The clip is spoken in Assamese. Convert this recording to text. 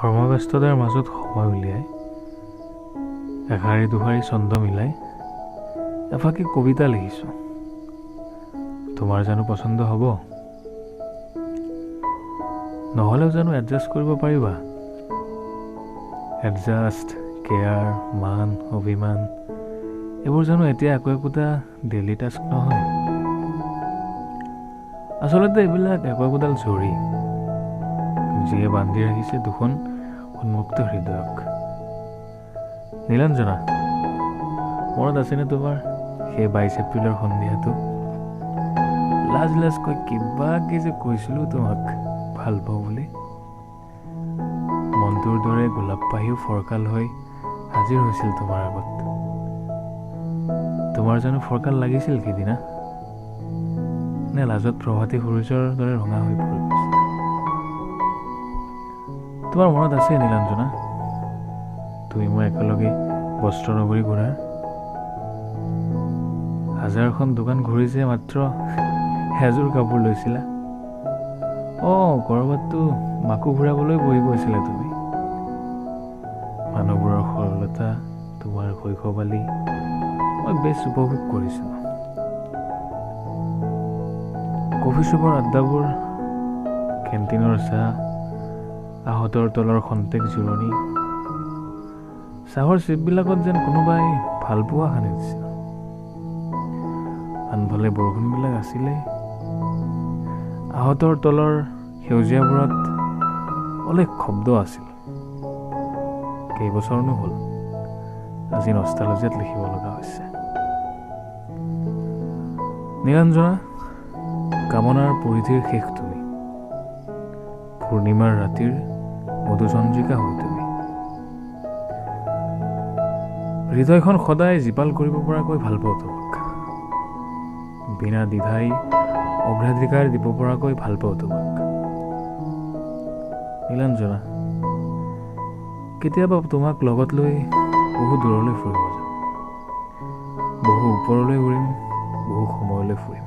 কৰ্মব্যস্ততাৰ মাজত সময় উলিয়াই এষাৰি দুষাৰি ছন্দ মিলাই এফাকি কবিতা লিখিছোঁ। তোমাৰ জানো পচন্দ হ'ব? নহ'লেও জানো এডজাষ্ট কৰিব পাৰিবা? এডজাষ্ট, কেয়াৰ, মান, অভিমান এইবোৰ জানো এতিয়া একোটা ডেইলি টাস্ক নহয়? আচলতে এইবিলাক একোডাল জৰী, যিয়ে বান্ধি ৰাখিছে দুখন উন্মুক্ত হৃদয়ক। নীলাঞ্জনা, মনত আছেনে তোমাৰ সেই 22 এপ্ৰিলৰ সন্ধিয়াটো? লাজ কৈ কিবাকে যে কৈছিলোঁ তোমাক ভাল পাওঁ বুলি। মনটোৰ দৰে গোলাপ পাহিও ফৰকাল হৈ হাজিৰ হৈছিল তোমাৰ আগত। তোমাৰ জানো ফৰকাল লাগিছিল সিদিনা? নে লাজত প্ৰভাতী সূৰ্যৰ দৰে ৰঙা হৈ পৰিছিল? তোমাৰ মনত আছে নীলাঞ্জনা, তুমি মই একেলগে বস্ত্ৰ নগৰী ঘূৰাৰ? হাজাৰখন দোকান ঘূৰিছে মাত্ৰ এযোৰ কাপোৰ লৈছিলা। ক'ৰবাততো মাকো ঘূৰাবলৈ বহি গৈছিলা তুমি। মানুহবোৰৰ সৰলতা, তোমাৰ শৈশৱালী মই বেছ উপভোগ কৰিছিলোঁ। কফি শ্বপৰ আড্ডাবোৰ, কেণ্টিনৰ চাহ, আহঁতৰ তলৰ খন্তেক জিৰণি, চাহৰ চিপবিলাকত যেন কোনোবাই ভালপোৱা সানি দিছিল। আনফালে বৰষুণবিলাক আছিলে। আহঁতৰ তলৰ সেউজীয়াবোৰত অলেখ শব্দ আছিল। কেইবছৰনো হ'ল আজি নষ্টালজিয়াত লিখিব লগা হৈছে। নীলাঞ্জনা, কামনাৰ পৰিধিৰ শেষ তুমি। পূৰ্ণিমাৰ ৰাতিৰ মধুচন্দ্ৰিকা হৈ তুমি। হৃদয়খন সদায় জীপাল কৰিব পৰাকৈ ভাল পাওঁ তোমাক। বিনা দ্বিধাই অগ্ৰাধিকাৰ দিব পৰাকৈ ভাল পাওঁ তোমাক। নীলাঞ্জনা, কেতিয়াবা তোমাক লগত লৈ বহু দূৰলৈ ফুৰিব যাম। বহু ওপৰলৈ উৰিম, বহু সময়লৈ ফুৰিম।